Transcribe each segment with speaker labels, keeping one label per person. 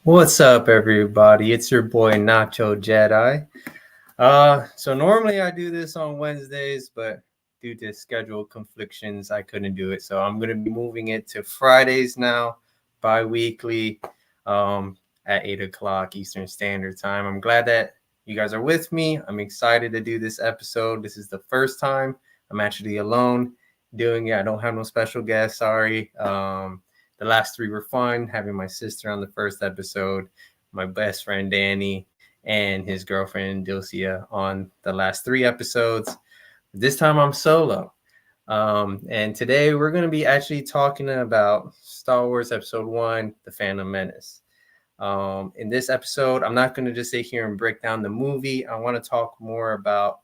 Speaker 1: What's up, everybody? It's your boy Nacho Jedi. So normally I do this on Wednesdays, but due to schedule conflictions, I couldn't do it. So I'm gonna be moving it to Fridays now, bi-weekly, at 8 o'clock Eastern Standard Time. I'm glad that you guys are with me. I'm excited to do this episode. This is the first time I'm actually alone doing it. I don't have no special guests. Sorry. The last three were fun. Having my sister on the first episode, my best friend Danny, and his girlfriend Dilcia on the last three episodes. This time I'm solo. And today we're going to be actually talking about Star Wars Episode 1, The Phantom Menace. In this episode, I'm not going to just sit here and break down the movie. I want to talk more about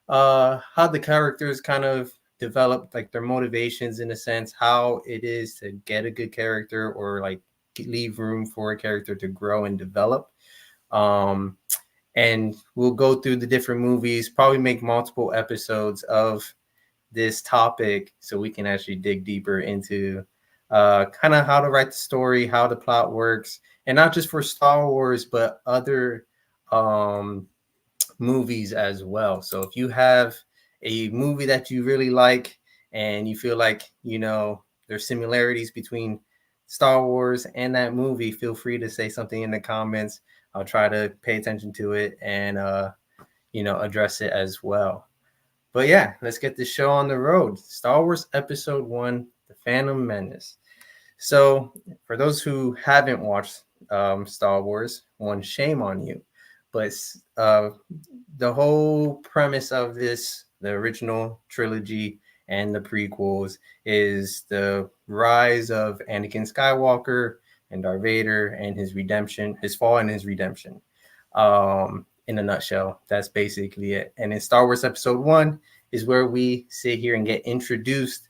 Speaker 1: how the characters kind of develop, like their motivations in a sense, how it is to get a good character or like leave room for a character to grow and develop. And we'll go through the different movies, probably make multiple episodes of this topic so we can actually dig deeper into kind of how to write the story, how the plot works, and not just for Star Wars, but other movies as well. So if you have a movie that you really like and you feel like, you know, there's similarities between Star Wars and that movie, feel free to say something in the comments. I'll try to pay attention to it and, address it as well. But yeah, let's get the show on the road. Star Wars Episode 1, The Phantom Menace. So for those who haven't watched Star Wars, one, shame on you. But the whole premise of this, the original trilogy and the prequels, is the rise of Anakin Skywalker and Darth Vader and his redemption, his fall and his redemption. In a nutshell, that's basically it. And in Star Wars Episode 1 is where we sit here and get introduced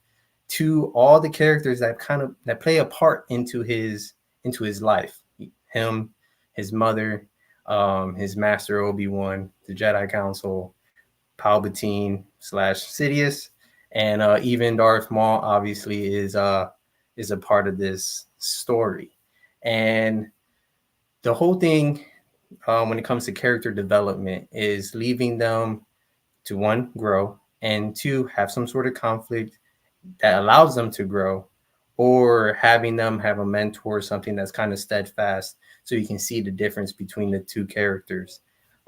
Speaker 1: to all the characters that play a part into his life. Him, his mother, his master Obi-Wan, the Jedi Council, Palpatine / Sidious, and even Darth Maul obviously is a part of this story. And the whole thing, when it comes to character development, is leaving them to, one, grow, and two, have some sort of conflict that allows them to grow, or having them have a mentor, something that's kind of steadfast, so you can see the difference between the two characters,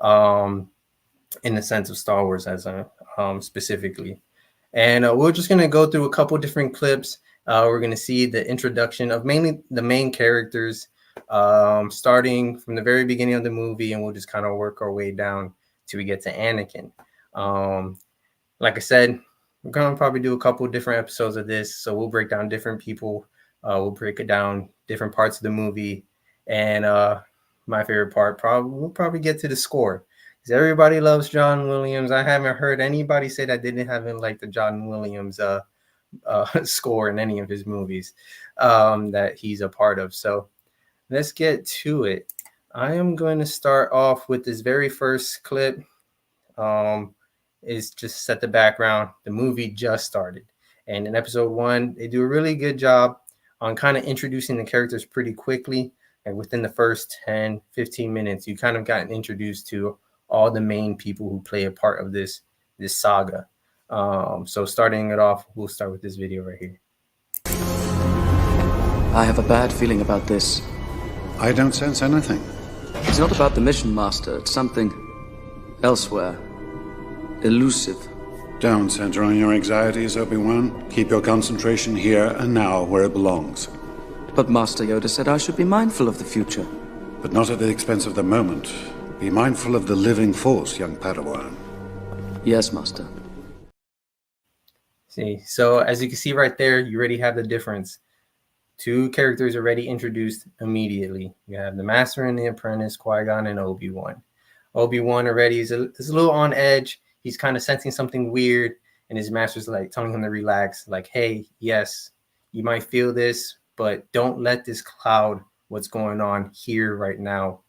Speaker 1: in the sense of Star Wars as specifically. And we're just going to go through a couple different clips. We're going to see the introduction of mainly the main characters, starting from the very beginning of the movie, and we'll just kind of work our way down till we get to Anakin. Like I said, we're going to probably do a couple different episodes of this, so we'll break down different people. We'll break it down different parts of the movie, and my favorite part, we'll probably get to the score, because everybody loves John Williams. I haven't heard anybody say that they didn't have like the John Williams score in any of his movies that he's a part of. So let's get to it. I am going to start off with this very first clip. Is just set the background. The movie just started, and in Episode 1, they do a really good job on kind of introducing the characters pretty quickly. And within the first 10-15 minutes, you kind of gotten introduced to all the main people who play a part of this saga. So starting it off, we'll start with this video right here.
Speaker 2: I have a bad feeling about this.
Speaker 3: I don't sense anything.
Speaker 2: It's not about the mission, Master. It's something elsewhere. Elusive.
Speaker 3: Don't center on your anxieties, Obi-Wan. Keep your concentration here and now where it belongs.
Speaker 2: But Master Yoda said I should be mindful of the future.
Speaker 3: But not at the expense of the moment. Be mindful of the living force, young Padawan.
Speaker 2: Yes, Master.
Speaker 1: See, so as you can see right there, you already have the difference. Two characters already introduced immediately. You have the Master and the Apprentice, Qui-Gon and Obi-Wan. Obi-Wan already is a little on edge. He's kind of sensing something weird, and his master's like telling him to relax, like, hey, yes, you might feel this, but don't let this cloud what's going on here right now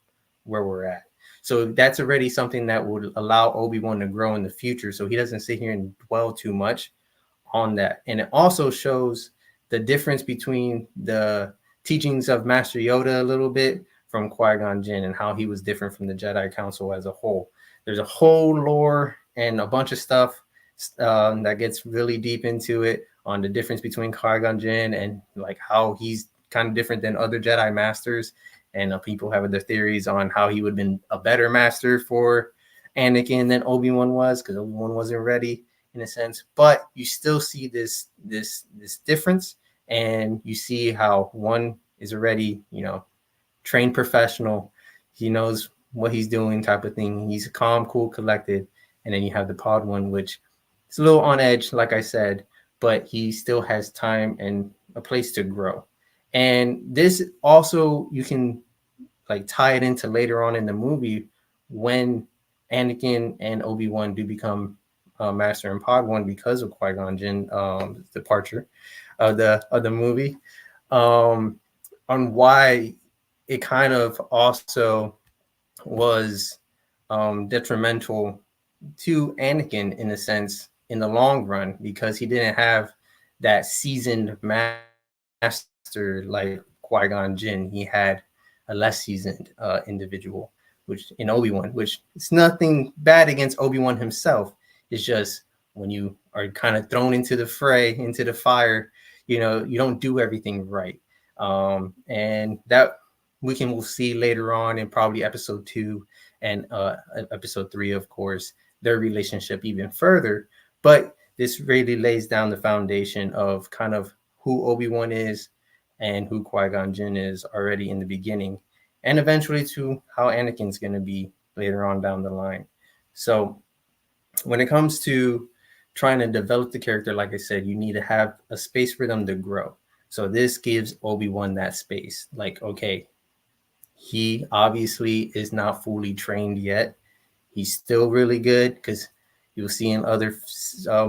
Speaker 1: where we're at. So that's already something that would allow Obi-Wan to grow in the future, so he doesn't sit here and dwell too much on that. And it also shows the difference between the teachings of Master Yoda a little bit from Qui-Gon Jinn and how he was different from the Jedi Council as a whole. There's a whole lore and a bunch of stuff that gets really deep into it on the difference between Qui-Gon Jinn and like how he's kind of different than other Jedi masters. And people have their theories on how he would have been a better master for Anakin than Obi-Wan was, because Obi-Wan wasn't ready in a sense. But you still see this difference, and you see how one is already, trained professional. He knows what he's doing, type of thing. He's calm, cool, collected. And then you have the pod one, which is a little on edge, like I said, but he still has time and a place to grow. And this also, you can like tie it into later on in the movie when Anakin and Obi-Wan do become Master and Pod One because of Qui-Gon Jinn departure of the movie, on why it kind of also was detrimental to Anakin in a sense in the long run, because he didn't have that seasoned master like Qui-Gon Jinn. He had a less seasoned individual, which in Obi-Wan, which it's nothing bad against Obi-Wan himself. It's just when you are kind of thrown into the fray, into the fire, you don't do everything right. And that we'll see later on in probably episode 2 and episode 3, of course, their relationship even further. But this really lays down the foundation of kind of who Obi-Wan is and who Qui-Gon Jinn is already in the beginning, and eventually to how Anakin's going to be later on down the line. So when it comes to trying to develop the character, like I said, you need to have a space for them to grow. So this gives Obi-Wan that space. Like, okay, he obviously is not fully trained yet. He's still really good, because you'll see in other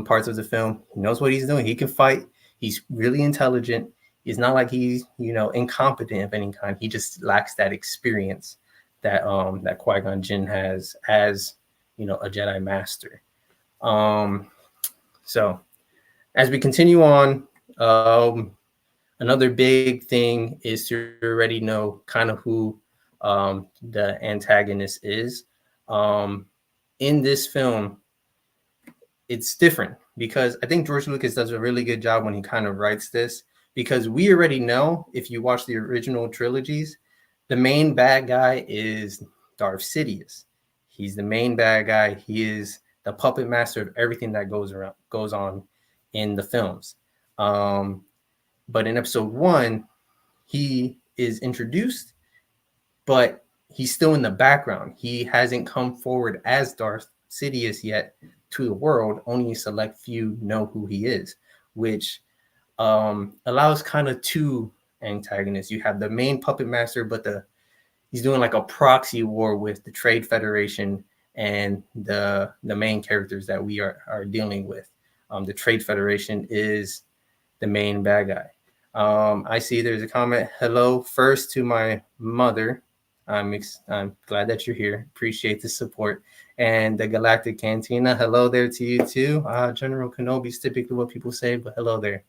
Speaker 1: parts of the film, he knows what he's doing. He can fight. He's really intelligent. It's not like he's, incompetent of any kind. He just lacks that experience that that Qui-Gon Jinn has as, a Jedi Master. So as we continue on, another big thing is to already know kind of who the antagonist is. In this film, it's different because I think George Lucas does a really good job when he kind of writes this, because we already know, if you watch the original trilogies, the main bad guy is Darth Sidious. He's the main bad guy. He is the puppet master of everything that goes on in the films. But in episode 1, he is introduced, but he's still in the background. He hasn't come forward as Darth Sidious yet to the world. Only a select few know who he is, which allows kind of two antagonists. You have the main puppet master, but he's doing like a proxy war with the Trade Federation and the main characters that we are dealing with. The Trade Federation is the main bad guy. I see there's a comment. Hello first to my mother. I'm glad that you're here. Appreciate the support. And the Galactic Cantina, hello there to you too. General Kenobi is typically what people say, but hello there.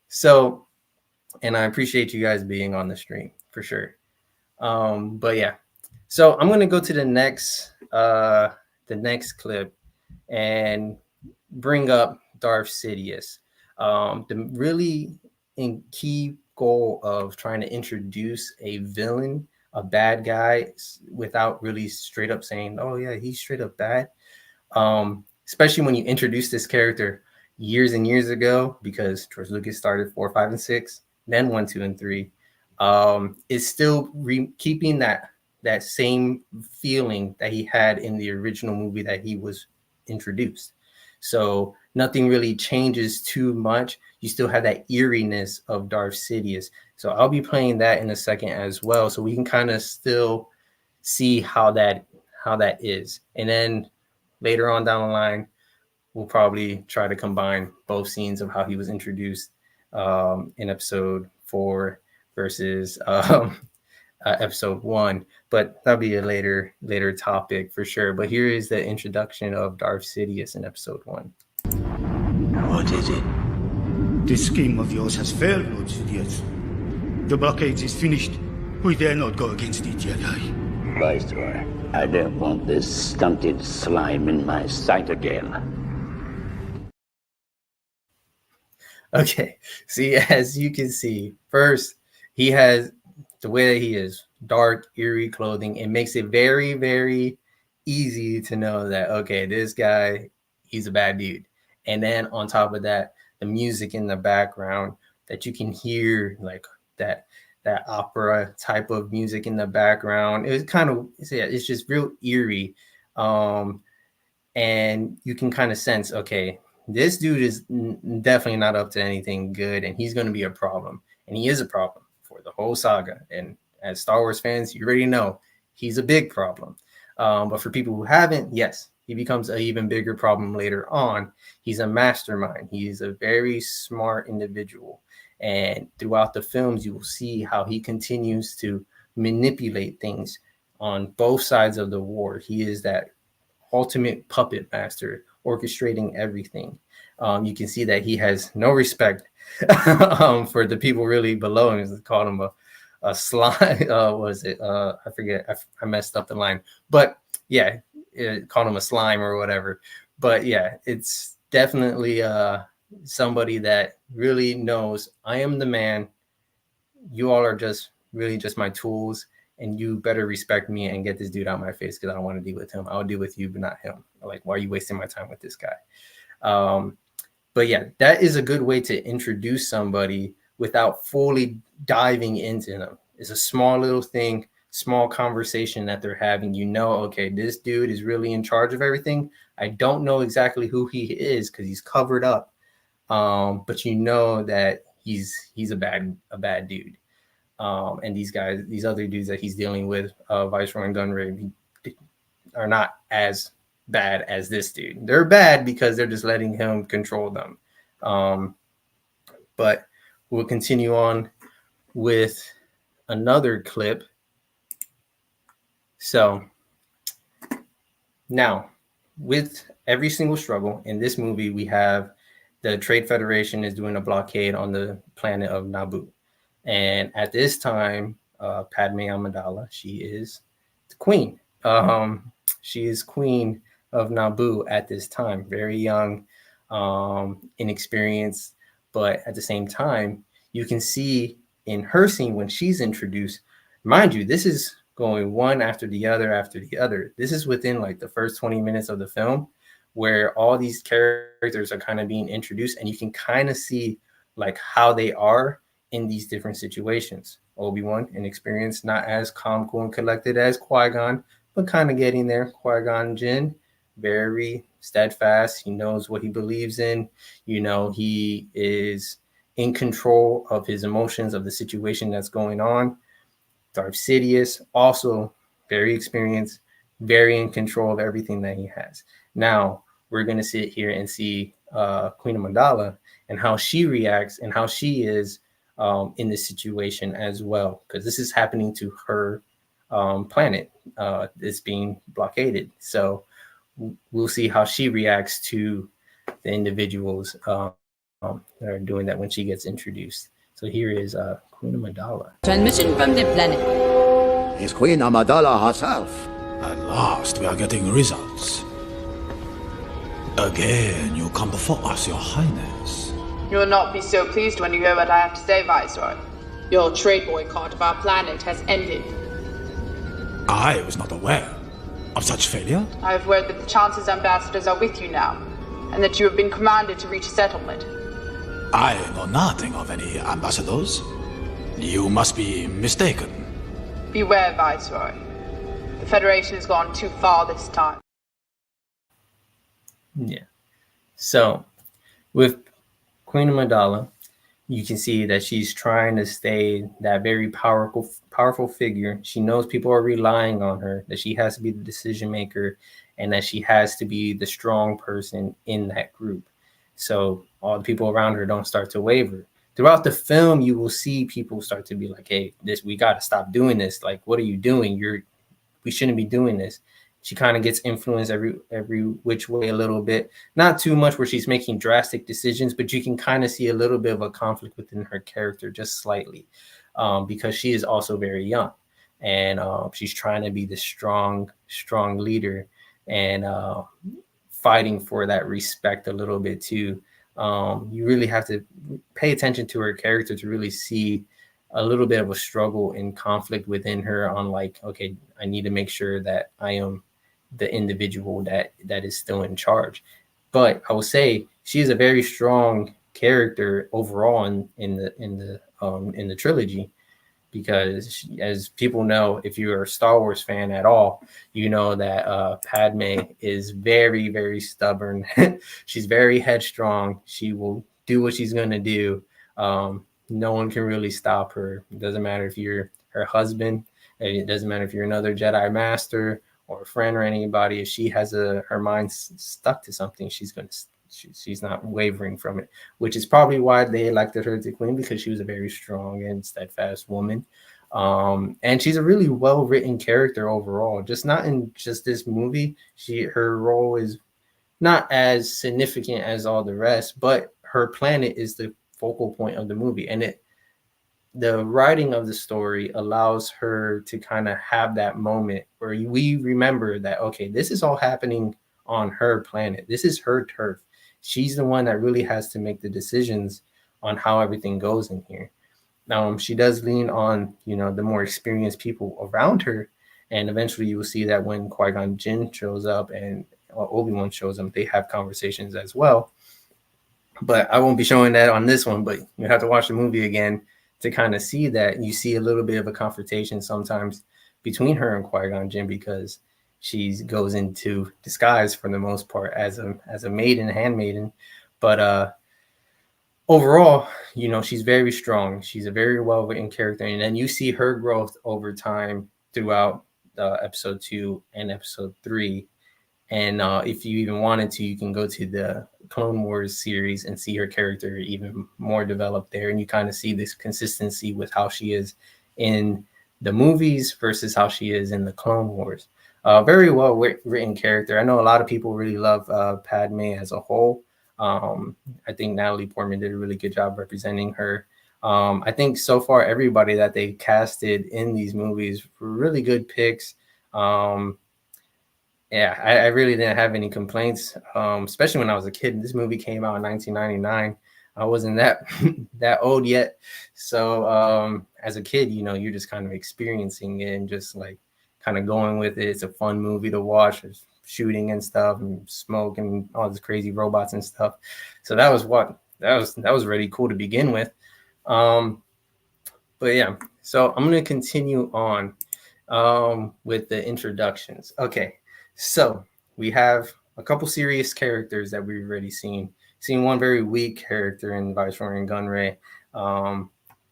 Speaker 1: So, and I appreciate you guys being on the stream for sure. But yeah, so I'm gonna go to the next clip and bring up Darth Sidious. The really key goal of trying to introduce a villain, a bad guy, without really straight up saying, oh yeah, he's straight up bad. Especially when you introduce this character years and years ago, because George Lucas started 4, 5, and 6, then 1, 2, and 3. Is still keeping that same feeling that he had in the original movie that he was introduced. So nothing really changes too much. You still have that eeriness of Darth Sidious. So I'll be playing that in a second as well, so we can kind of still see how that is. And then later on down the line, we'll probably try to combine both scenes of how he was introduced in episode 4 versus episode 1, but that'll be a later topic for sure. But here is the introduction of Darth Sidious in episode 1.
Speaker 4: What is it?
Speaker 5: This scheme of yours has failed, Lord Sidious. The blockade is finished. We dare not go against the Jedi.
Speaker 4: Viceroy, I don't want this stunted slime in my sight again.
Speaker 1: Okay, see, as you can see, first, he has the way that he is, dark, eerie clothing. It makes it very, very easy to know that, okay, this guy, he's a bad dude. And then on top of that, the music in the background that you can hear, like that opera type of music in the background. It's kind of, yeah, it's just real eerie. And you can kind of sense, okay, this dude is definitely not up to anything good, and he's going to be a problem. And he is a problem for the whole saga. And as Star Wars fans, you already know he's a big problem. But for people who haven't, yes, he becomes an even bigger problem later on. He's a mastermind. He's a very smart individual. And throughout the films, you will see how he continues to manipulate things on both sides of the war. He is that ultimate puppet master, orchestrating everything. You can see that he has no respect for the people really below him. He called him a slime. Was it? I forget. I messed up the line. But yeah, it called him a slime or whatever. But yeah, it's definitely somebody that really knows I am the man. You all are just really just my tools, and you better respect me and get this dude out of my face because I don't want to deal with him. I'll deal with you, but not him. Like, why are you wasting my time with this guy? But yeah, that is a good way to introduce somebody without fully diving into them. It's a small little thing, small conversation that they're having. You know, okay, this dude is really in charge of everything. I don't know exactly who he is because he's covered up. But you know that he's a bad dude. And these guys, these other dudes that he's dealing with, Viceroy and Gunray, are not as bad as this dude. They're bad because they're just letting him control them. But we'll continue on with another clip. So now, with every single struggle in this movie, we have the Trade Federation is doing a blockade on the planet of Naboo. And at this time, Padme Amidala, she is the queen. She is queen of Naboo at this time, very young, inexperienced, but at the same time, you can see in her scene when she's introduced, mind you, this is going one after the other. This is within like the first 20 minutes of the film where all these characters are kind of being introduced, and you can kind of see like how they are in these different situations. Obi-Wan, inexperienced, not as calm, cool, and collected as Qui-Gon, but kind of getting there. Qui-Gon Jinn, very steadfast. He knows what he believes in. You know, he is in control of his emotions, of the situation that's going on. Darth Sidious, also very experienced, very in control of everything that he has. Now, we're going to sit here and see Queen Amidala and how she reacts and how she is in this situation as well, because this is happening to her planet. It's being blockaded. So we'll see how she reacts to the individuals that are doing that when she gets introduced. So here is Queen Amidala.
Speaker 6: Transmission from the planet.
Speaker 7: It's Queen Amidala herself.
Speaker 8: At last, we are getting results. Again, you come before us, Your Highness.
Speaker 9: You will not be so pleased when you hear what I have to say, Viceroy. Your trade boycott of our planet has ended.
Speaker 8: I was not aware of such failure.
Speaker 9: I have heard that the Chancellor's ambassadors are with you now, and that you have been commanded to reach a settlement.
Speaker 8: I know nothing of any ambassadors. You must be mistaken.
Speaker 9: Beware, Viceroy. The Federation has gone too far this time.
Speaker 1: Yeah. So, with Queen Amidala, you can see that she's trying to stay that very powerful figure. She knows people are relying on her, that she has to be the decision maker, and that she has to be the strong person in that group. So all the people around her don't start to waver. throughout the film, you will see people start to be like, hey, we got to stop doing this. Like, what are you doing? We shouldn't be doing this. She kind of gets influenced every which way a little bit, not too much where she's making drastic decisions, but you can kind of see a little bit of a conflict within her character, just slightly, because she is also very young, and she's trying to be the strong leader, and fighting for that respect a little bit too. You really have to pay attention to her character to really see a little bit of a struggle and conflict within her on like, okay, I need to make sure that I am the individual that is still in charge. But I will say she is a very strong character overall in the trilogy, because as people know, if you're a Star Wars fan at all, you know that Padme is very, very stubborn. She's very headstrong. She will do what she's going to do. No one can really stop her. It doesn't matter if you're her husband. It doesn't matter if you're another Jedi Master or a friend or anybody. If she has her mind stuck to something, she's not wavering from it, which is probably why they elected her to queen, because she was a very strong and steadfast woman. And she's a really well-written character overall, just not in just this movie. Her role is not as significant as all the rest, but her planet is the focal point of the movie, and the writing of the story allows her to kind of have that moment where we remember that, okay, this is all happening on her planet. This is her turf. She's the one that really has to make the decisions on how everything goes in here. She does lean on, the more experienced people around her. And eventually you will see that when Qui-Gon Jinn shows up and Obi-Wan shows up, they have conversations as well. But I won't be showing that on this one, but you have to watch the movie again to kind of see that. You see a little bit of a confrontation sometimes between her and Qui-Gon Jinn, because she goes into disguise for the most part as a handmaiden. But overall, she's very strong. She's a very well-written character. And then you see her growth over time throughout episode 2 and episode 3. And if you even wanted to, you can go to the Clone Wars series and see her character even more developed there. And you kind of see this consistency with how she is in the movies versus how she is in the Clone Wars. Very well written character. I know a lot of people really love Padme as a whole. I think Natalie Portman did a really good job representing her. I think so far everybody that they casted in these movies were really good picks. Yeah, I really didn't have any complaints, especially when I was a kid. This movie came out in 1999. I wasn't that old yet. So as a kid, you're just kind of experiencing it and just like kind of going with it. It's a fun movie to watch. There's shooting and stuff and smoke and all these crazy robots and stuff. So that was really cool to begin with. But yeah, so I'm going to continue on with the introductions. Okay. So we have a couple serious characters that we've already seen. Seen one very weak character in Viceroy and Gunray.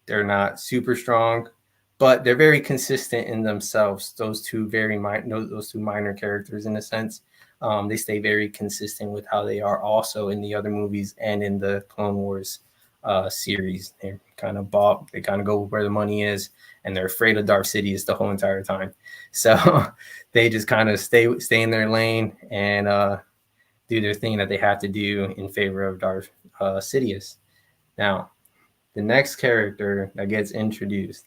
Speaker 1: They're not super strong, but they're very consistent in themselves. Those two minor characters, in a sense, they stay very consistent with how they are also in the other movies and in the Clone Wars series. They're kind of bought. They kind of go where the money is, and they're afraid of Darth Sidious the whole entire time. So they just kind of stay in their lane and do their thing that they have to do in favor of Darth Sidious. Now, the next character that gets introduced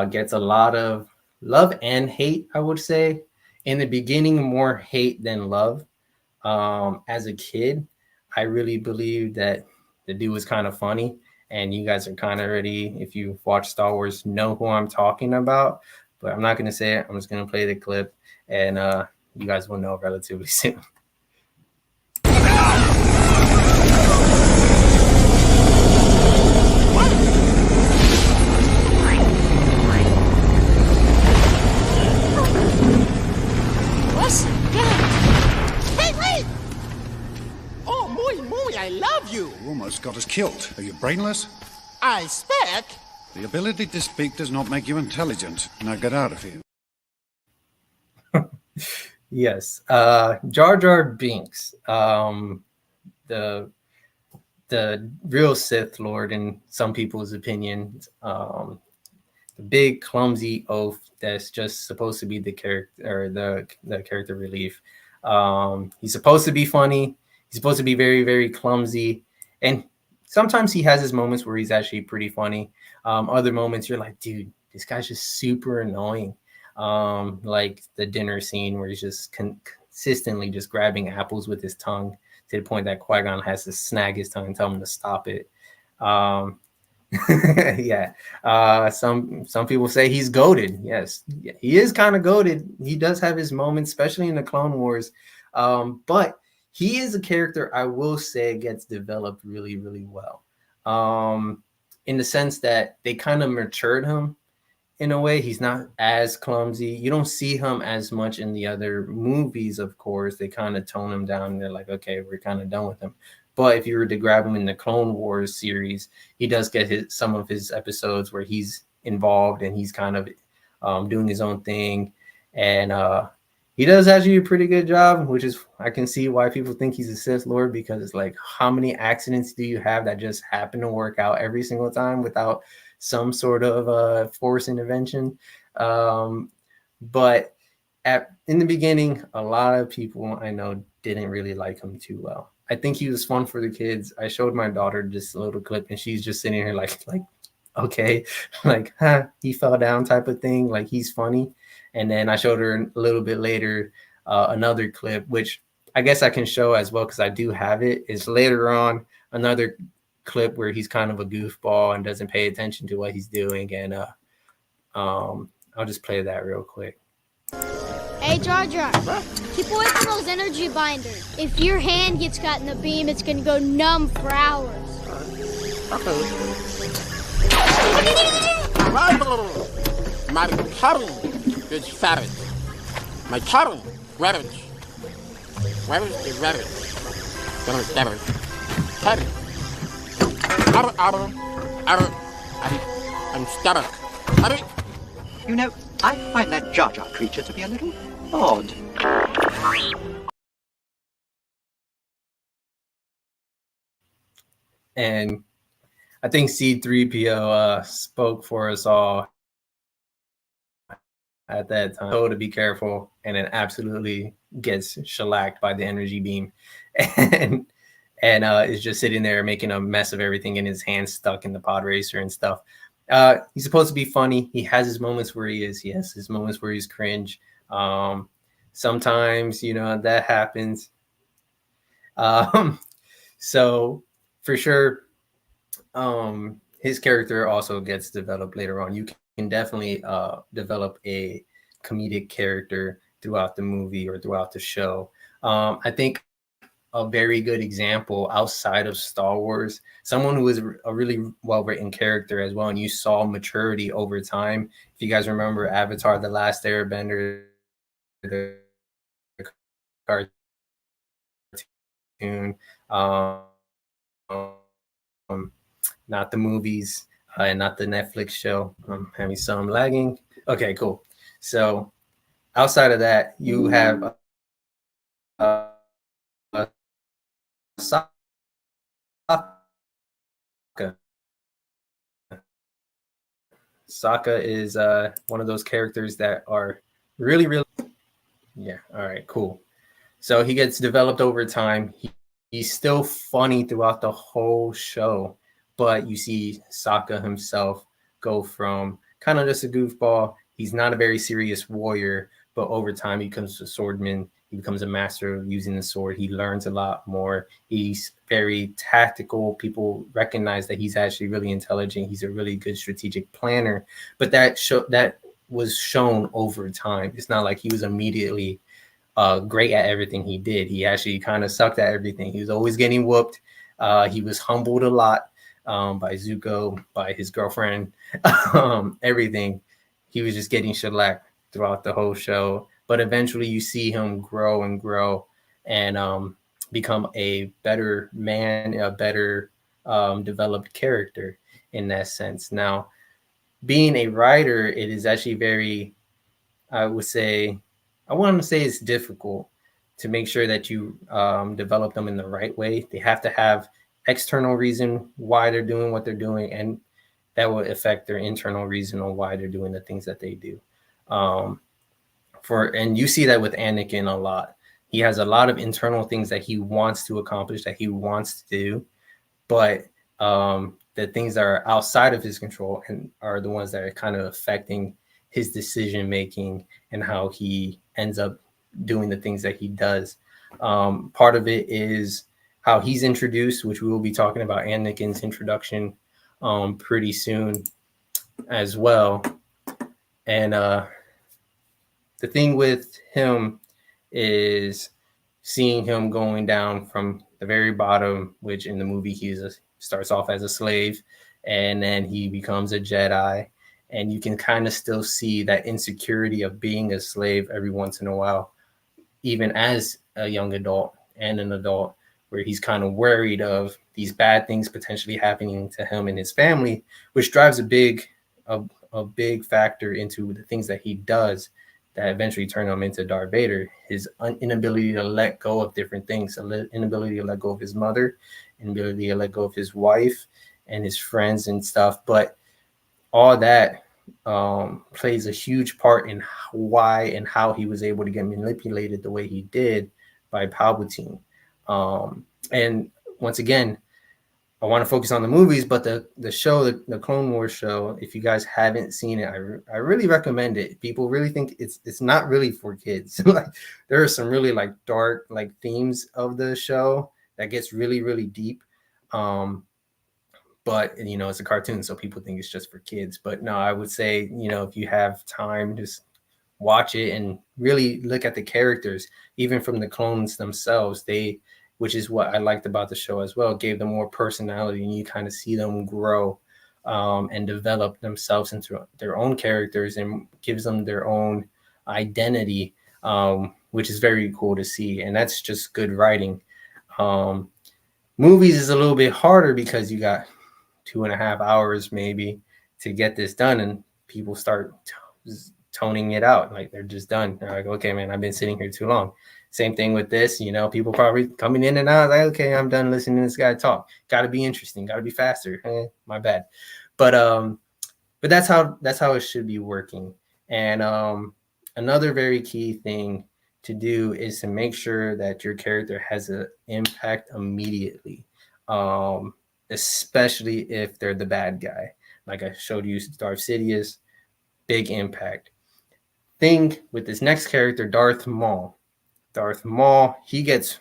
Speaker 1: gets a lot of love and hate, I would say. In the beginning, more hate than love. As a kid, I really believed that the dude was kind of funny. And you guys are kind of already, if you watch Star Wars, know who I'm talking about. But I'm not going to say it. I'm just going to play the clip. And you guys will know relatively soon.
Speaker 6: I love you.
Speaker 3: You almost got us killed. Are you brainless?
Speaker 6: I speak.
Speaker 3: The ability to speak does not make you intelligent. Now get out of here.
Speaker 1: Yes. Jar Jar Binks. The the real Sith Lord in some people's opinions. The big clumsy oaf that's just supposed to be the character or the character relief. He's supposed to be funny. He's supposed to be very very clumsy, and sometimes he has his moments where he's actually pretty funny. Other moments you're like, dude, this guy's just super annoying. Like the dinner scene where he's just consistently just grabbing apples with his tongue to the point that Qui-Gon has to snag his tongue and tell him to stop it. Yeah. Some people say he's goated. Yes, he is kind of goated. He does have his moments, especially in the Clone Wars. But he is a character I will say gets developed really, really well. In the sense that they kind of matured him in a way. He's not as clumsy. You don't see him as much in the other movies, of course. They kind of tone him down. They're like, okay, we're kind of done with him. But if you were to grab him in the Clone Wars series, he does get some of his episodes where he's involved and he's kind of doing his own thing. And he does actually a pretty good job, which is I can see why people think he's a Sith Lord, because it's like, how many accidents do you have that just happen to work out every single time without some sort of force intervention? But in the beginning, a lot of people I know didn't really like him too well. I think he was fun for the kids. I showed my daughter just a little clip, and she's just sitting here like okay, like he fell down type of thing. Like he's funny. And then I showed her a little bit later another clip, which I guess I can show as well because I do have it. Is later on another clip where he's kind of a goofball and doesn't pay attention to what he's doing, and I'll just play that real quick.
Speaker 6: Hey, Jar Jar, keep away from those energy binders. If your hand gets caught in the beam, it's gonna go numb for hours.
Speaker 10: Okay. My tongue is ferret. My tongue, rabbit. Rabbit is rabbit. Rabbit. Ferret. I'm stuck.
Speaker 11: You know, I find that Jar Jar creature to be a little odd.
Speaker 1: And I think C-3PO spoke for us all at that time. Told to be careful, and then absolutely gets shellacked by the energy beam, and is just sitting there making a mess of everything, in his hands stuck in the pod racer and stuff. He's supposed to be funny. He has his moments where he is. He has his moments where he's cringe. Sometimes, that happens. So for sure, his character also gets developed later on. You can definitely develop a comedic character throughout the movie or throughout the show. I think a very good example outside of Star Wars, someone who is a really well-written character as well, and you saw maturity over time. If you guys remember Avatar: The Last Airbender, the cartoon, not the movies, and not the Netflix show. I'm having some lagging. Okay, cool. So outside of that, you have Sokka. Sokka is one of those characters that are really, really, yeah. All right, cool. So he gets developed over time. He's still funny throughout the whole show, but you see Sokka himself go from kind of just a goofball. He's not a very serious warrior, but over time he becomes a swordman. He becomes a master of using the sword. He learns a lot more. He's very tactical. People recognize that he's actually really intelligent. He's a really good strategic planner. But that was shown over time. It's not like he was immediately great at everything he did. He actually kind of sucked at everything. He was always getting whooped. He was humbled a lot by Zuko, by his girlfriend, everything. He was just getting shellacked throughout the whole show. But eventually you see him grow and grow and become a better man, a better developed character in that sense. Now, being a writer, it is actually very, I want to say it's difficult to make sure that you develop them in the right way. They have to have external reason why they're doing what they're doing, and that will affect their internal reason on why they're doing the things that they do. And you see that with Anakin a lot. He has a lot of internal things that he wants to accomplish, that he wants to do, but the things that are outside of his control and are the ones that are kind of affecting his decision making and how he ends up doing the things that he does. Part of it is how he's introduced, which we will be talking about Anakin's introduction pretty soon as well. And the thing with him is seeing him going down from the very bottom, which in the movie starts off as a slave, and then he becomes a Jedi. And you can kind of still see that insecurity of being a slave every once in a while, even as a young adult and an adult, where he's kind of worried of these bad things potentially happening to him and his family, which drives a big factor into the things that he does that eventually turn him into Darth Vader. His inability to let go of different things, inability to let go of his mother, inability to let go of his wife and his friends and stuff. But all that plays a huge part in why and how he was able to get manipulated the way he did by Palpatine. And once again, I want to focus on the movies, but the show, the Clone Wars show, if you guys haven't seen it, I really recommend it. People really think it's not really for kids. Like there are some really like dark like themes of the show that gets really, really deep. But you know, it's a cartoon, so people think it's just for kids. But no, I would say, you know, if you have time, just watch it and really look at the characters, even from the clones themselves. Which is what I liked about the show as well, gave them more personality, and you kind of see them grow and develop themselves into their own characters and gives them their own identity, which is very cool to see. And that's just good writing. Movies is a little bit harder because you got 2.5 hours maybe to get this done, and people start toning it out. Like they're just done. They're like, okay, man, I've been sitting here too long. Same thing with this, you know, people probably coming in and out like, okay, I'm done listening to this guy talk. Got to be interesting. Got to be faster. My bad. But that's how it should be working. And another very key thing to do is to make sure that your character has an impact immediately, especially if they're the bad guy. Like I showed you, Darth Sidious, big impact. Thing with this next character, Darth Maul. He gets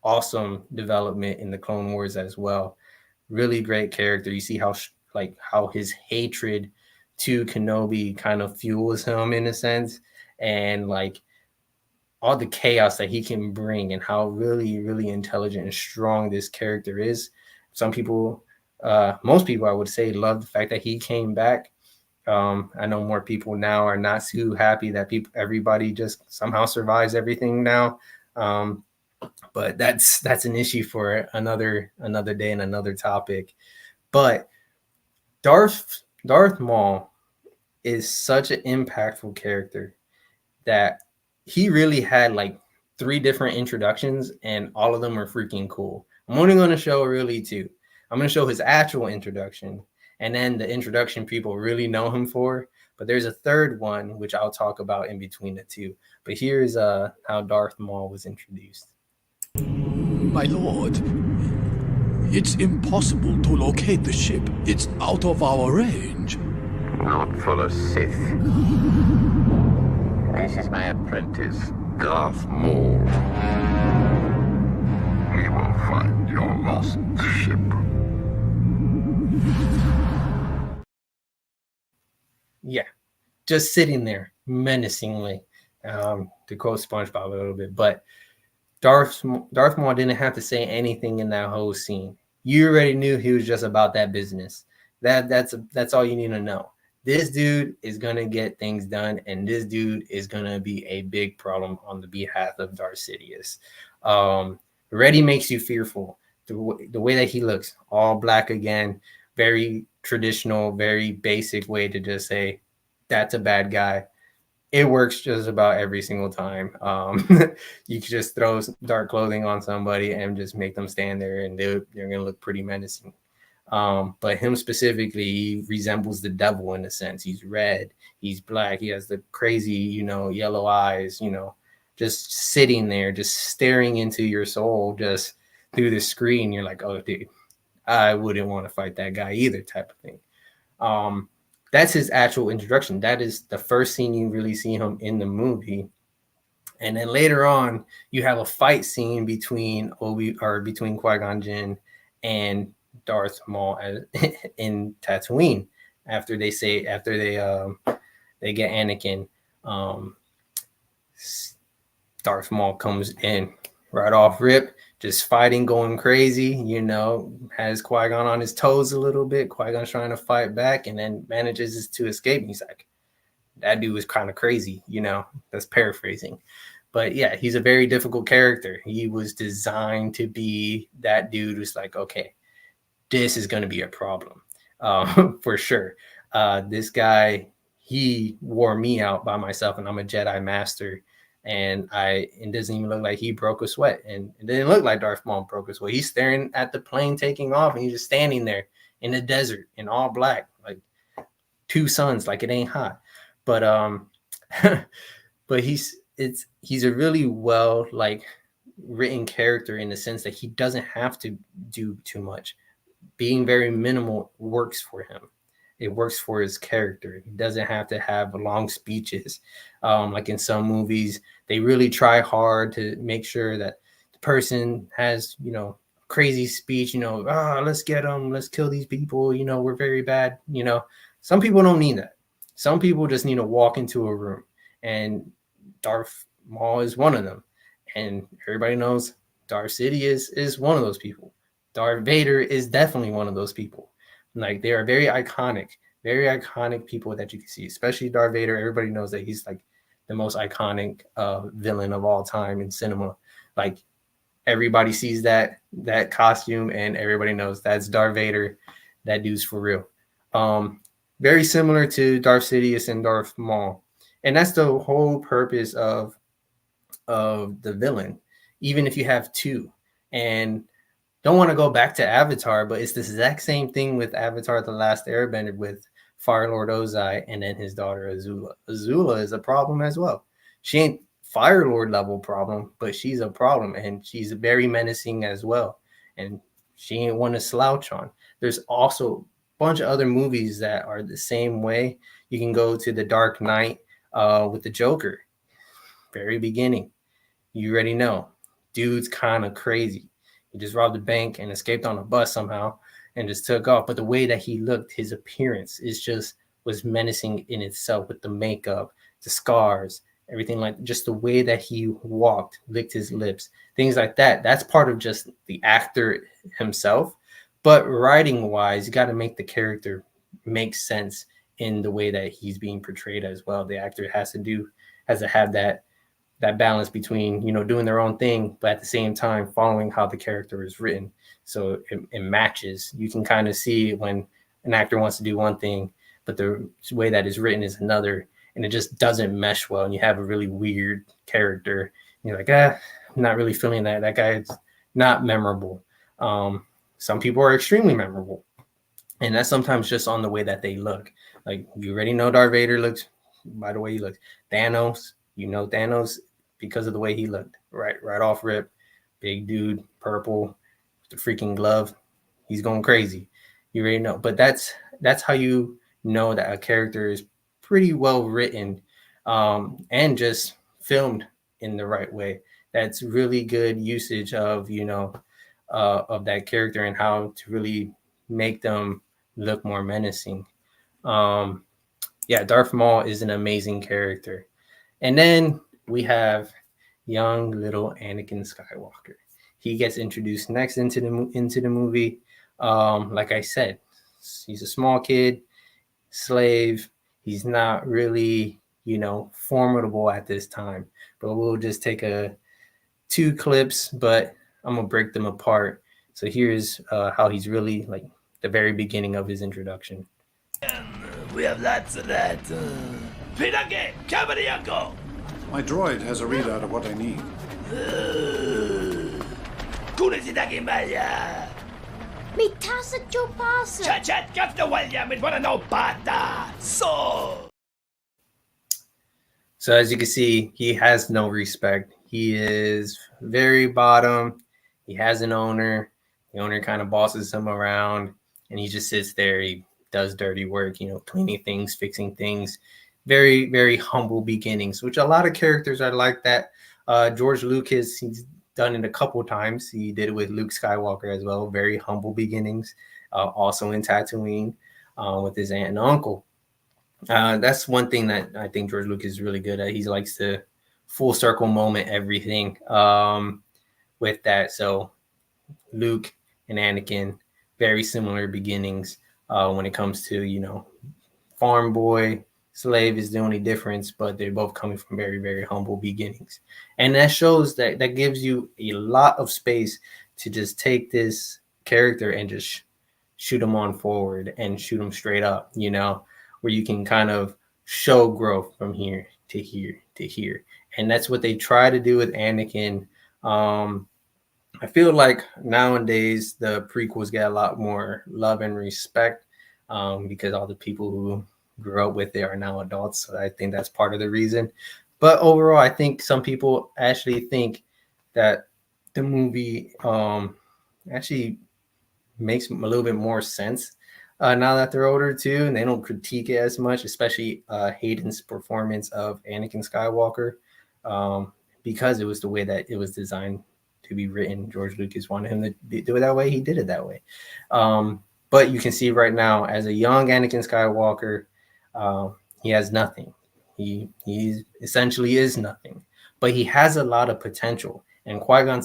Speaker 1: awesome development in the Clone Wars as well. Really great character. You see how his hatred to Kenobi kind of fuels him in a sense, and like all the chaos that he can bring, and how really, really intelligent and strong this character is. Some people, most people, I would say, love the fact that he came back. I know more people now are not too happy that everybody just somehow survives everything now. But that's an issue for another day and another topic. But Darth Maul is such an impactful character that he really had like 3 different introductions, and all of them are freaking cool. I'm only going to show really 2. I'm going to show his actual introduction, and then the introduction people really know him for. But there's a third one, which I'll talk about in between the 2. But here's how Darth Maul was introduced.
Speaker 8: My lord, it's impossible to locate the ship. It's out of our range.
Speaker 4: Not for a Sith. This is my apprentice, Darth Maul. We will find your lost ship.
Speaker 1: Yeah, just sitting there menacingly, to quote SpongeBob a little bit. But Darth Maul didn't have to say anything in that whole scene. You already knew he was just about that business. That's all you need to know. This dude is gonna get things done, and this dude is gonna be a big problem on the behalf of Darth Sidious. Already makes you fearful. The way that he looks, all black again, very traditional, very basic way to just say that's a bad guy. it works just about every single time. You could just throw dark clothing on somebody and just make them stand there, and they're gonna look pretty menacing. But him specifically, he resembles the devil in a sense. He's red, he's black, he has the crazy, yellow eyes, just sitting there, just staring into your soul, just through the screen. You're like, oh, dude, I wouldn't want to fight that guy either, type of thing. That's his actual introduction. That is the first scene you really see him in the movie. And then later on, you have a fight scene between Qui-Gon Jinn and Darth Maul in Tatooine. After they get Anakin, Darth Maul comes in right off rip, just fighting, going crazy, has Qui-Gon on his toes a little bit. Qui-Gon's trying to fight back and then manages to escape. He's like, that dude was kind of crazy, that's paraphrasing. But yeah, he's a very difficult character. He was designed to be that dude who's like, okay, this is going to be a problem for sure. This guy, he wore me out by myself, and I'm a Jedi master. And it doesn't even look like he broke a sweat. And it didn't look like Darth Maul broke a sweat. He's staring at the plane taking off, and he's just standing there in the desert in all black, like two suns, like it ain't hot. But but he's a really well written character in the sense that he doesn't have to do too much. Being very minimal works for him. It works for his character. He doesn't have to have long speeches. Like in some movies, they really try hard to make sure that the person has, crazy speech, let's get them, let's kill these people, we're very bad. Some people don't need that. Some people just need to walk into a room, and Darth Maul is one of them. And everybody knows Darth Sidious is one of those people. Darth Vader is definitely one of those people. Like, they are very iconic people that you can see, especially Darth Vader. Everybody knows that he's like the most iconic villain of all time in cinema. Like, everybody sees that costume and everybody knows that's Darth Vader. That dude's for real. Very similar to Darth Sidious and Darth Maul. And that's the whole purpose of the villain, even if you have two. And don't want to go back to Avatar, but it's the exact same thing with Avatar: The Last Airbender with Fire Lord Ozai and then his daughter Azula. Azula is a problem as well. She ain't Fire Lord level problem, but she's a problem, and she's very menacing as well. And she ain't one to slouch on. There's also a bunch of other movies that are the same way. You can go to The Dark Knight with the Joker. Very beginning. You already know. Dude's kind of crazy. He just robbed a bank and escaped on a bus somehow and just took off. But the way that he looked, his appearance was menacing in itself, with the makeup, the scars, everything, like just the way that he walked, licked his lips, things like that. That's part of just the actor himself. But writing wise, you got to make the character make sense in the way that he's being portrayed as well. The actor has to have that balance between, doing their own thing, but at the same time following how the character is written. So it matches. You can kind of see when an actor wants to do one thing, but the way that is written is another, and it just doesn't mesh well. And you have a really weird character. You're like, I'm not really feeling that. That guy is not memorable. Some people are extremely memorable, and that's sometimes just on the way that they look. Like, you already know Darth Vader looks by the way he looks. Thanos, Thanos because of the way he looked, right off rip. Big dude, purple, the freaking glove. He's going crazy. You already know. But that's how you know that a character is pretty well written, and just filmed in the right way. That's really good usage of that character and how to really make them look more menacing. Darth Maul is an amazing character. And then we have young little Anakin Skywalker. He gets introduced next into the movie. Like I said, he's a small kid, slave. He's not really, formidable at this time. But we'll just take two clips, but I'm gonna break them apart. So here's how he's really like the very beginning of his introduction.
Speaker 12: We have lots of that.
Speaker 3: My droid has a readout of what I need.
Speaker 6: Mitasa Chopasa.
Speaker 1: So as you can see, he has no respect. He is very bottom. He has an owner. The owner kind of bosses him around, and he just sits there. He does dirty work, cleaning things, fixing things. Very, very humble beginnings, which a lot of characters are like that. George Lucas, he's done it a couple times. He did it with Luke Skywalker as well. Very humble beginnings. Also in Tatooine with his aunt and uncle. That's one thing that I think George Lucas is really good at. He likes to full circle moment everything with that. So Luke and Anakin, very similar beginnings when it comes to, farm boy, slave is the only difference, but they're both coming from very, very humble beginnings. And that shows that gives you a lot of space to just take this character and just shoot him on forward and shoot him straight up, where you can kind of show growth from here to here to here. And that's what they try to do with Anakin. I feel like nowadays the prequels get a lot more love and respect because all the people who grew up with it are now adults. So I think that's part of the reason. But overall, I think some people actually think that the movie actually makes a little bit more sense now that they're older too, and they don't critique it as much, especially Hayden's performance of Anakin Skywalker, because it was the way that it was designed to be written. George Lucas wanted him to do it that way. He did it that way. But you can see right now, as a young Anakin Skywalker, he has nothing. He essentially is nothing, but he has a lot of potential. And Qui-Gon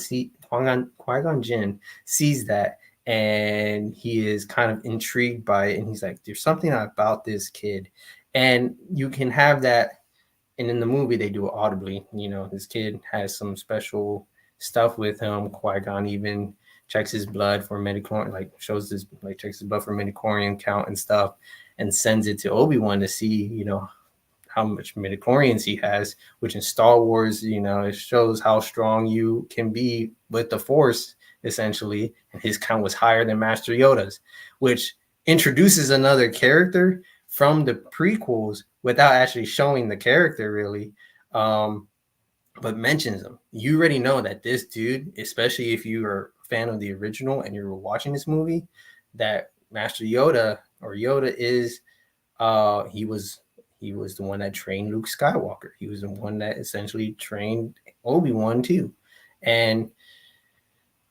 Speaker 1: Jinn sees that, and he is kind of intrigued by it. And he's like, there's something about this kid. And you can have that. And in the movie, they do it audibly. This kid has some special stuff with him. Qui-Gon even checks his blood for midichlorian, checks his blood for midichlorian count and stuff, and sends it to Obi-Wan to see, how much midichlorians he has, which in Star Wars, it shows how strong you can be with the Force, essentially. And his count was higher than Master Yoda's, which introduces another character from the prequels without actually showing the character really, but mentions him. You already know that this dude, especially if you are a fan of the original and you're watching this movie, that Master Yoda or Yoda is, he was the one that trained Luke Skywalker. He was the one that essentially trained Obi-Wan too. And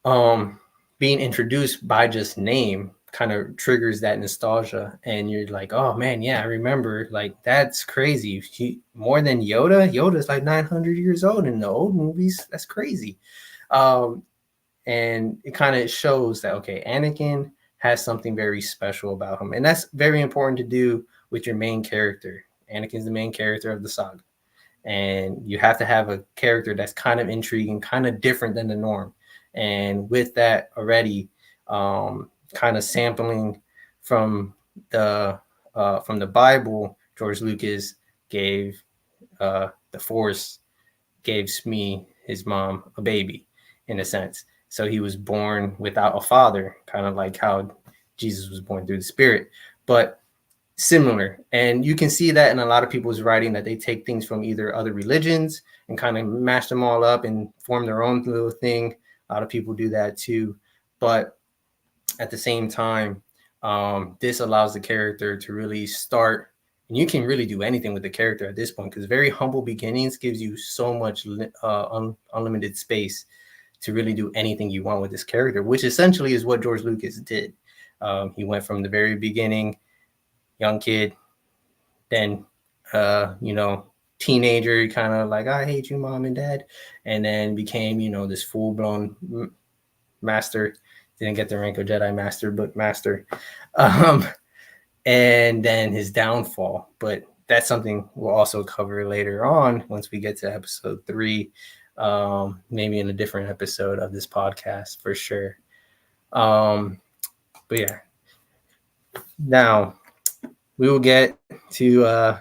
Speaker 1: being introduced by just name kind of triggers that nostalgia, and you're like, oh man, yeah, I remember. Like, that's crazy. More than Yoda's like 900 years old in the old movies. That's crazy. And it kind of shows that, okay, Anakin has something very special about him, and that's very important to do with your main character. Anakin's the main character of the saga, and you have to have a character that's kind of intriguing, kind of different than the norm. And with that already, kind of sampling from the Bible, George Lucas gave the Force, gave Smee, his mom, a baby in a sense. So he was born without a father, kind of like how Jesus was born through the Spirit, but similar. And you can see that in a lot of people's writing, that they take things from either other religions and kind of mash them all up and form their own little thing. A lot of people do that too. But at the same time, this allows the character to really start, and you can really do anything with the character at this point, because very humble beginnings gives you so much unlimited space to really do anything you want with this character, which essentially is what George Lucas did. He went from the very beginning, young kid, then teenager, kind of like, I hate you, mom and dad, and then became this full-blown master. Didn't get the rank of Jedi master, but master. And then his downfall, but that's something we'll also cover later on once we get to episode 3, maybe in a different episode of this podcast for sure. But yeah, now we will get to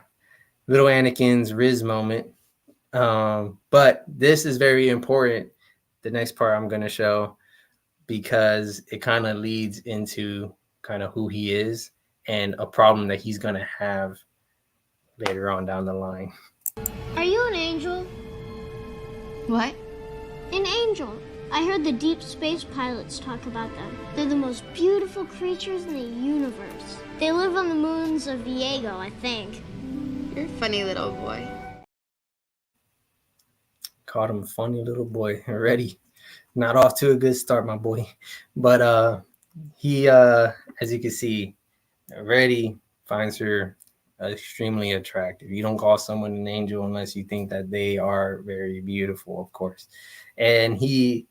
Speaker 1: little Anakin's Riz moment. But this is very important. The next part I'm going to show, because it kind of leads into kind of who he is and a problem that he's going to have later on down the line.
Speaker 6: Are you an angel?
Speaker 12: What?
Speaker 6: An angel. I heard the deep space pilots talk about them. They're the most beautiful creatures in the universe. They live on the moons of Viego, I think.
Speaker 12: You're a funny little boy.
Speaker 1: Called him a funny little boy already. Not off to a good start, my boy. But he, as you can see, already finds her extremely attractive. You don't call someone an angel unless you think that they are very beautiful, of course. And he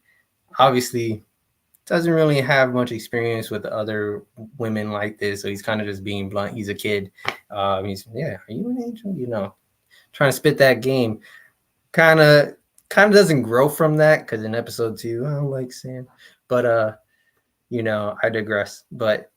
Speaker 1: obviously doesn't really have much experience with other women like this, so he's kind of just being blunt. He's a kid. He's, yeah, are you an angel? You know, trying to spit that game. Kind of doesn't grow from that, because in episode 2, I don't like Sam. But you know, I digress. But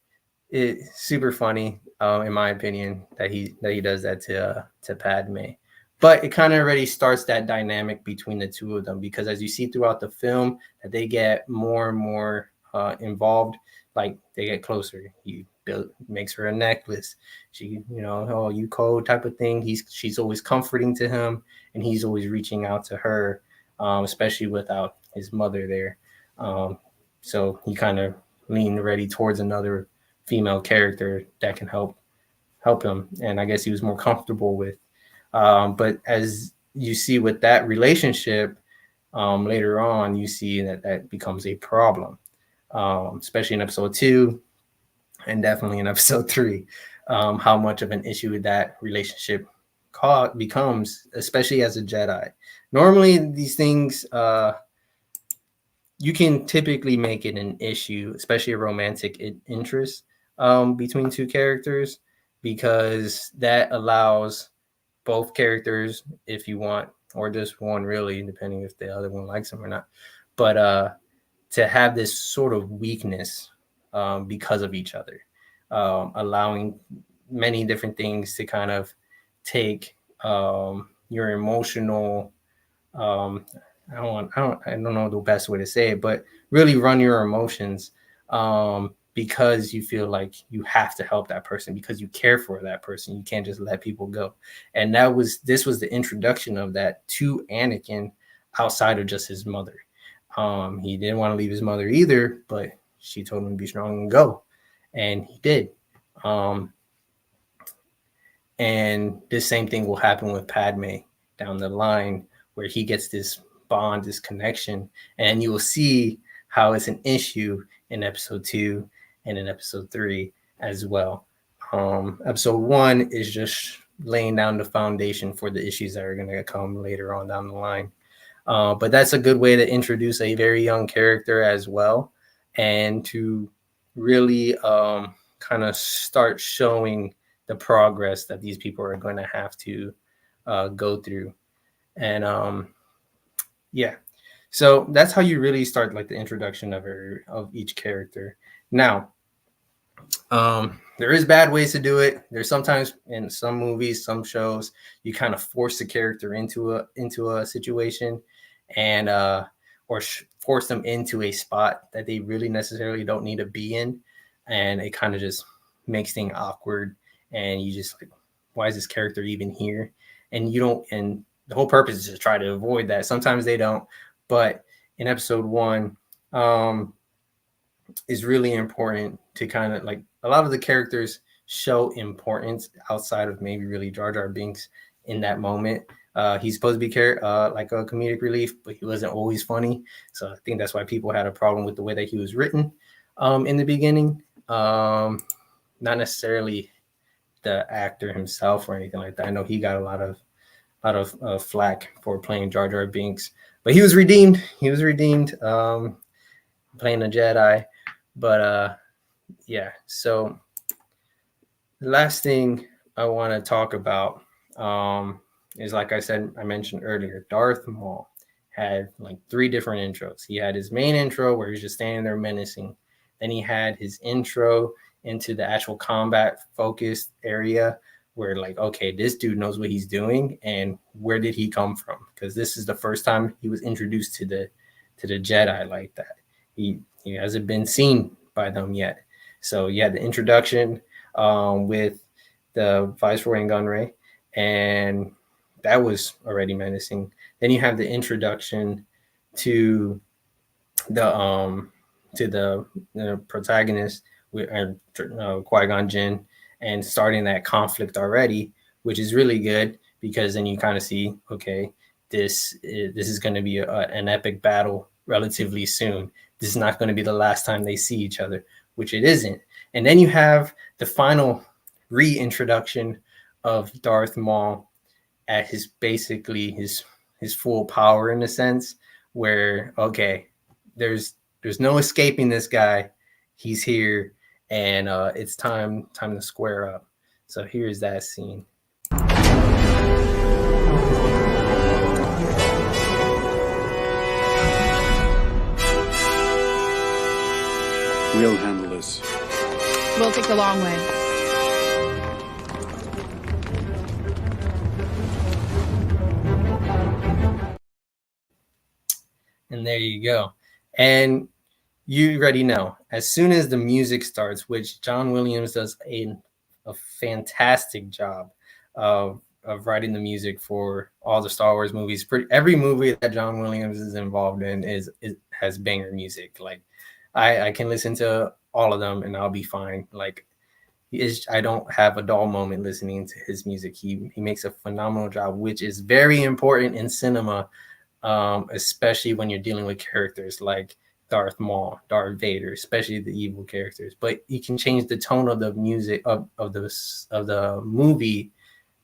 Speaker 1: it's super funny, in my opinion, that he does that to Padme. But it kind of already starts that dynamic between the two of them, because as you see throughout the film, that they get more and more involved. Like, they get closer. He makes her a necklace. She, you know, oh, you cold type of thing. She's always comforting to him, and he's always reaching out to her, especially without his mother there. So he kind of leaned ready towards another female character that can help him, and I guess he was more comfortable with. But as you see with that relationship, later on, you see that becomes a problem, especially in episode 2, and definitely in episode 3. How much of an issue that relationship becomes, especially as a Jedi. Normally, these things, you can typically make it an issue, especially a romantic interest between two characters, because that allows both characters, if you want, or just one really, depending if the other one likes them or not, but to have this sort of weakness because of each other, allowing many different things to kind of take your emotional, I don't know the best way to say it, but really run your emotions, because you feel like you have to help that person, because you care for that person. You can't just let people go. And this was the introduction of that to Anakin, outside of just his mother. He didn't want to leave his mother either, but she told him to be strong and go, and he did. And the same thing will happen with Padme down the line, where he gets this bond, this connection, and you will see how it's an issue in episode 2 and in episode 3 as well. Episode 1 is just laying down the foundation for the issues that are going to come later on down the line. But that's a good way to introduce a very young character as well, and to really kind of start showing the progress that these people are going to have to go through. And yeah, so that's how you really start, like, the introduction of each character. Now, there is bad ways to do it. There's sometimes in some movies, some shows, you kind of force the character into a situation, and or force them into a spot that they really necessarily don't need to be in, and it kind of just makes things awkward, and you just like, why is this character even here? And you don't, and the whole purpose is to try to avoid that. Sometimes they don't, but in episode 1, is really important to kind of, like, a lot of the characters show importance outside of maybe really Jar Jar Binks in that moment. He's supposed to be like a comedic relief, but he wasn't always funny. So I think that's why people had a problem with the way that he was written in the beginning. Not necessarily the actor himself or anything like that. I know he got a lot of flack for playing Jar Jar Binks, but he was redeemed. Playing a Jedi. But yeah, so the last thing I want to talk about is, like I mentioned earlier, Darth Maul had like 3 different intros. He had his main intro where he's just standing there menacing. Then he had his intro into the actual combat focused area where like, okay, this dude knows what he's doing, and where did he come from? Because this is the first time he was introduced to the Jedi like that. He hasn't been seen by them yet. So you had the introduction with the Viceroy and Gunray, and that was already menacing. Then you have the introduction to the protagonist with Qui-Gon Jinn, and starting that conflict already, which is really good because then you kind of see, okay, this is going to be an epic battle relatively soon. This is not going to be the last time they see each other, which it isn't. And then you have the final reintroduction of Darth Maul at his basically his full power, in a sense, where okay, there's no escaping this guy. He's here, and it's time to square up. So here's that scene.
Speaker 3: We'll handle this.
Speaker 12: We'll take the long way.
Speaker 1: And there you go. And you already know, as soon as the music starts, which John Williams does a fantastic job of writing the music for all the Star Wars movies. Every movie that John Williams is involved in has banger music. Like I can listen to all of them and I'll be fine. Like I don't have a dull moment listening to his music. He makes a phenomenal job, which is very important in cinema, especially when you're dealing with characters like Darth Maul, Darth Vader, especially the evil characters. But you can change the tone of the music of the movie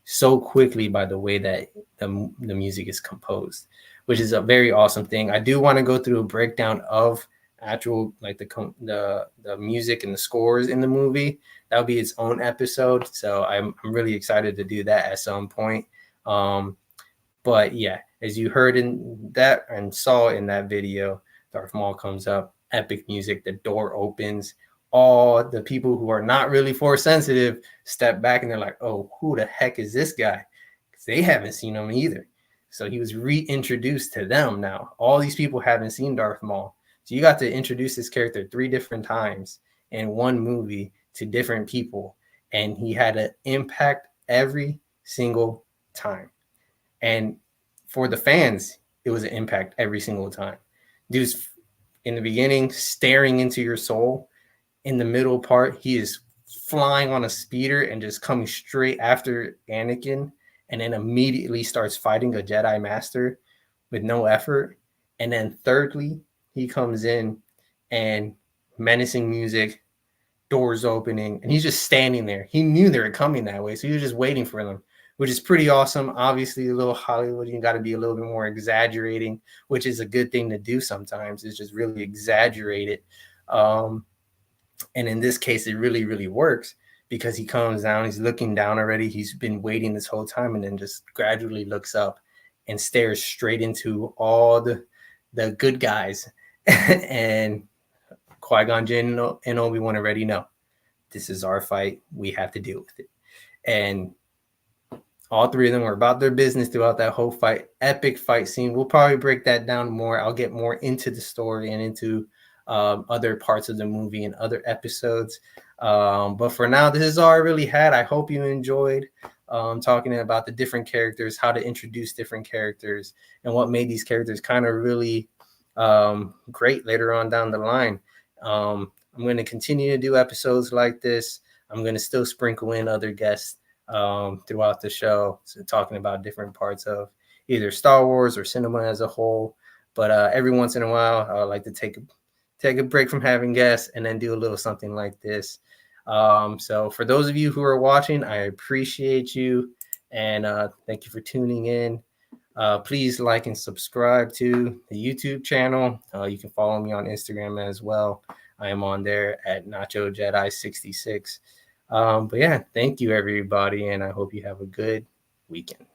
Speaker 1: so quickly by the way that the music is composed, which is a very awesome thing. I do want to go through a breakdown of actual like the music and the scores in the movie. That'll be its own episode. So I'm really excited to do that at some point. But yeah, as you heard in that and saw in that video, Darth Maul comes up, epic music, the door opens. All the people who are not really Force sensitive step back and they're like, oh, who the heck is this guy? Because they haven't seen him either. So he was reintroduced to them now. All these people haven't seen Darth Maul. So you got to introduce this character 3 different times in one movie to different people. And he had an impact every single time. And for the fans, it was an impact every single time. Dude's in the beginning staring into your soul. In the middle part, he is flying on a speeder and just coming straight after Anakin, and then immediately starts fighting a Jedi Master with no effort. And then thirdly, he comes in and menacing music, doors opening, and he's just standing there. He knew they were coming that way, so he was just waiting for them, which is pretty awesome. Obviously, a little Hollywood, you got to be a little bit more exaggerating, which is a good thing to do sometimes, is just really exaggerate it. And in this case, it really, really works because he comes down, he's looking down already. He's been waiting this whole time and then just gradually looks up and stares straight into all the good guys. And Qui-Gon Jinn and Obi-Wan already know, this is our fight. We have to deal with it. And all 3 of them were about their business throughout that whole fight. Epic fight scene. We'll probably break that down more. I'll get more into the story and into other parts of the movie and other episodes. But for now, this is all I really had. I hope you enjoyed talking about the different characters, how to introduce different characters, and what made these characters kind of really great later on down the line. I'm going to continue to do episodes like this. I'm going to still sprinkle in other guests throughout the show, so talking about different parts of either Star Wars or cinema as a whole. But every once in a while, I like to take a break from having guests and then do a little something like this. So for those of you who are watching, I appreciate you, and thank you for tuning in. Please like and subscribe to the YouTube channel. You can follow me on Instagram as well. I am on there at Nacho Jedi 66. But yeah, thank you everybody, and I hope you have a good weekend.